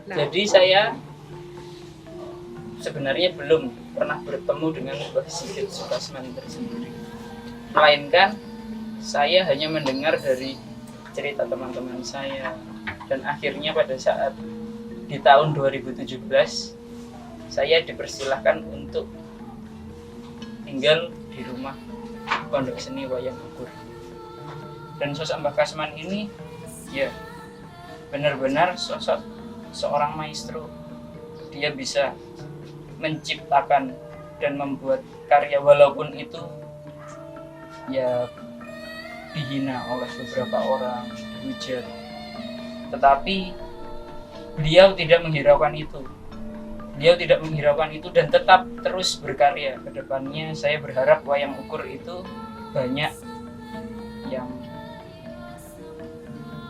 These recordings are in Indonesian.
Jadi saya sebenarnya belum pernah bertemu dengan Mbah Sigit Sukasman tersendiri, melainkan saya hanya mendengar dari cerita teman-teman saya. Dan akhirnya pada saat di tahun 2017 saya dipersilahkan untuk tinggal di rumah Pondok Seni Wayang Ukur. Dan sosok Mbah Kasman ini ya benar-benar sosok seorang maestro. Dia bisa menciptakan dan membuat karya walaupun itu ya dihina oleh beberapa orang, dihujat, tetapi beliau tidak menghiraukan itu. Beliau tidak menghiraukan itu dan tetap terus berkarya. Kedepannya saya berharap wayang ukur itu banyak yang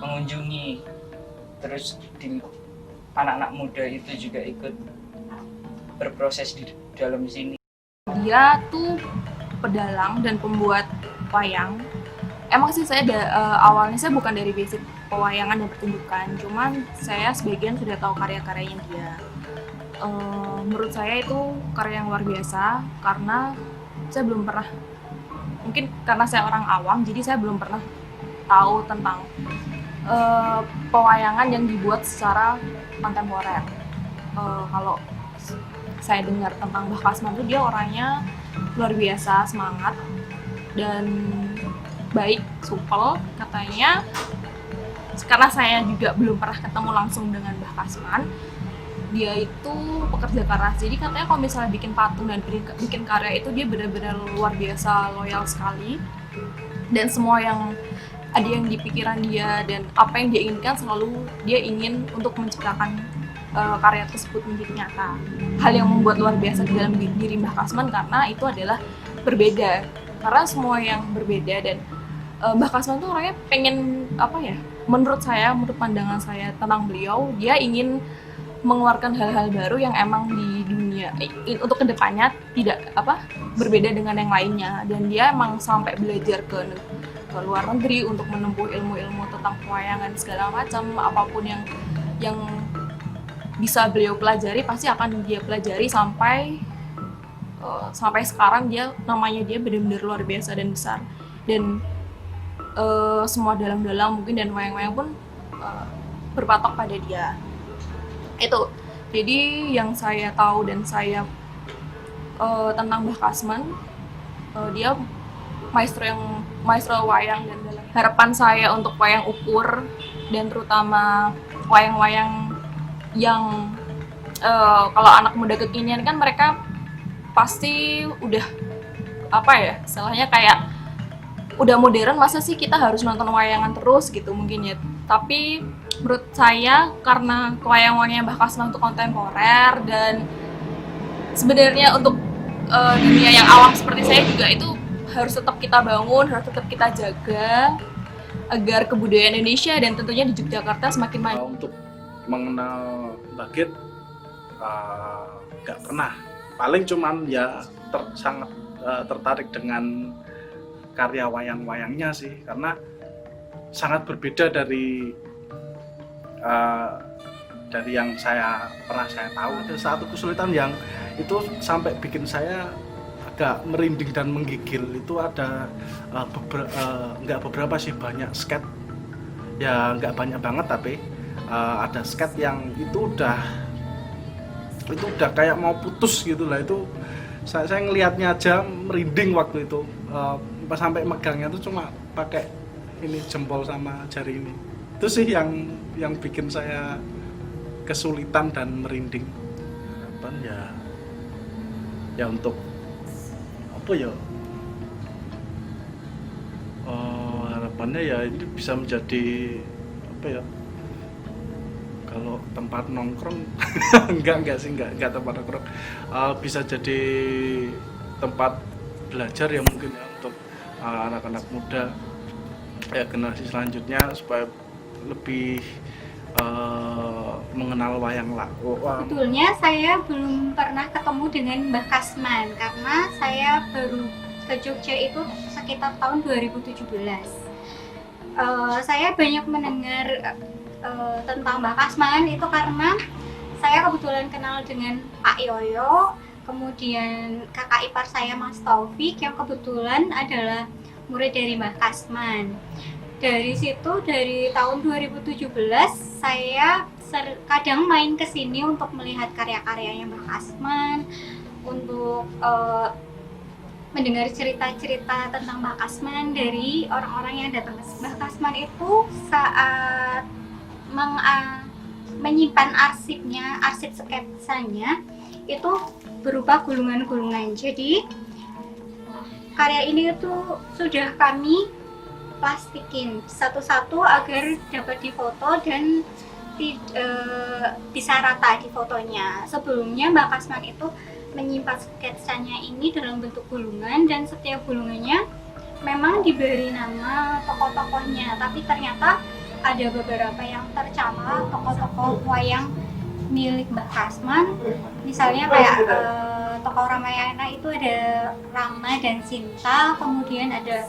mengunjungi, terus di anak-anak muda itu juga ikut berproses di dalam sini. Dia tuh pedalang dan pembuat wayang. Emang sih saya awalnya saya bukan dari basic pewayangan dan pertunjukan, cuman saya sebagian sudah tahu karya-karyanya dia. Menurut saya itu karya yang luar biasa karena saya belum pernah, mungkin karena saya orang awam jadi saya belum pernah tahu tentang pewayangan yang dibuat secara kontemporer. Kalau saya dengar tentang Mbah Kasman itu dia orangnya luar biasa, semangat dan baik, supel katanya. Karena saya juga belum pernah ketemu langsung dengan Mbah Kasman, dia itu pekerja keras. Jadi katanya kalau misalnya bikin patung dan bikin karya itu dia benar-benar luar biasa loyal sekali. Dan semua yang ada yang di pikiran dia dan apa yang dia inginkan selalu dia ingin untuk menciptakan karya tersebut menjadi nyata. Hal yang membuat luar biasa di dalam diri Mbah Kasman karena itu adalah berbeda. Karena semua yang berbeda dan Mbah Kasman tuh orangnya pengen menurut saya, menurut pandangan saya tentang beliau, dia ingin mengeluarkan hal-hal baru yang emang di dunia untuk kedepannya tidak berbeda dengan yang lainnya. Dan dia emang sampai belajar ke luar negeri untuk menempuh ilmu-ilmu tentang pewayangan segala macam, apapun yang bisa beliau pelajari pasti akan dia pelajari sampai sekarang. Namanya dia benar-benar luar biasa dan besar, dan semua dalang-dalang mungkin dan wayang-wayang pun berpatok pada dia. Itu jadi yang saya tahu dan saya tentang Mbah Kasman, dia maestro wayang dan dalang. Harapan saya untuk wayang ukur dan terutama wayang-wayang yang kalau anak muda kekinian kan mereka pasti udah istilahnya kayak udah modern, masa sih kita harus nonton wayangan terus gitu mungkin ya. Tapi menurut saya karena wayang-wayangnya Mbah Kasman untuk kontemporer dan sebenarnya untuk dunia yang awam seperti saya juga itu harus tetap kita bangun, harus tetap kita jaga agar kebudayaan Indonesia dan tentunya di Yogyakarta semakin maju. Untuk mengenal Mbah Git nggak pernah, paling cuman ya sangat tertarik dengan karya wayang-wayangnya sih, karena sangat berbeda dari yang pernah saya tahu. Ada satu kesulitan yang itu sampai bikin saya agak merinding dan menggigil. Itu ada nggak beberapa sih, banyak sket ya, nggak banyak banget tapi ada sket yang itu udah kayak mau putus gitu lah. Itu saya ngelihatnya aja merinding waktu itu. Pas sampai megangnya tuh cuma pakai ini jempol sama jari ini. Itu sih yang bikin saya kesulitan dan merinding. Harapan ya untuk harapannya ya ini bisa menjadi kalau tempat nongkrong enggak tempat nongkrong, bisa jadi tempat belajar ya mungkin ya untuk anak-anak muda ya, generasi selanjutnya, supaya lebih mengenal wayang laku. Sebetulnya saya belum pernah ketemu dengan Mbah Kasman karena saya baru ke Jogja itu sekitar tahun 2017. Saya banyak mendengar tentang Mbah Kasman itu karena saya kebetulan kenal dengan Pak Yoyo, kemudian kakak ipar saya Mas Taufik yang kebetulan adalah murid dari Mbah Kasman. Dari situ, dari tahun 2017 saya kadang main ke sini untuk melihat karya-karyanya Mbah Kasman, untuk mendengar cerita-cerita tentang Mbah Kasman dari orang-orang yang datang ke Mbah Kasman itu saat menyimpan arsipnya, arsip sketsanya itu berupa gulungan-gulungan. Jadi karya ini itu sudah kami plastikin satu-satu agar dapat difoto dan bisa rata di fotonya. Sebelumnya Mbak Kasman itu menyimpan sketsanya ini dalam bentuk gulungan dan setiap gulungannya memang diberi nama tokoh-tokohnya, tapi ternyata ada beberapa yang tercamar tokoh-tokoh wayang milik Mbah Kasman. Misalnya kayak tokoh Ramayana itu ada Rama dan Sinta, kemudian ada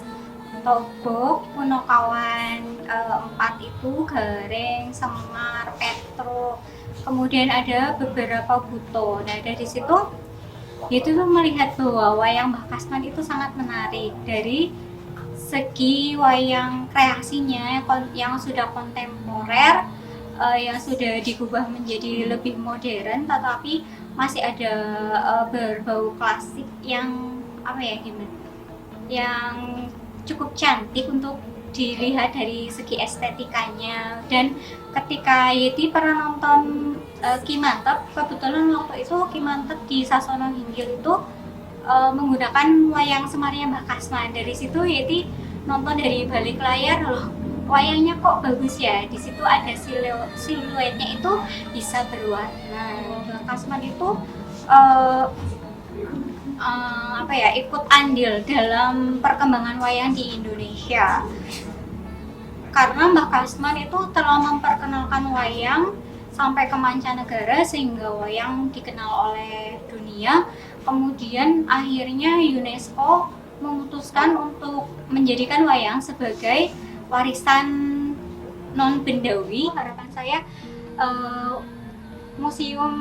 Togog, Punokawan 4 itu Gareng, Semar, Petro, kemudian ada beberapa buto. Nah dari situ itu tuh melihat bahwa wayang Mbah Kasman itu sangat menarik dari segi wayang kreasinya yang sudah kontemporer, yang sudah diubah menjadi lebih modern, tetapi masih ada berbau klasik yang gimana? Yang cukup cantik untuk dilihat dari segi estetikanya. Dan ketika Yeti pernah nonton Ki Mantep, kebetulan waktu itu Ki Mantep di Sasono Hinggil itu menggunakan wayang Semarnya Mbah Kasman. Dari situ Yeti nonton dari balik layar, loh wayangnya kok bagus ya, di situ ada siluetnya itu bisa berwarna. Mbah Kasman itu ikut andil dalam perkembangan wayang di Indonesia, karena Mbah Kasman itu telah memperkenalkan wayang sampai ke mancanegara sehingga wayang dikenal oleh dunia. Kemudian akhirnya UNESCO memutuskan untuk menjadikan wayang sebagai warisan non-bendawi. Harapan saya museum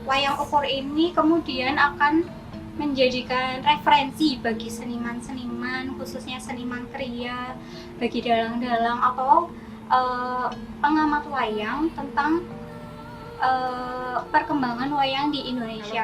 wayang ukur ini kemudian akan menjadikan referensi bagi seniman-seniman, khususnya seniman kriya, bagi dalang-dalang atau pengamat wayang tentang perkembangan wayang di Indonesia.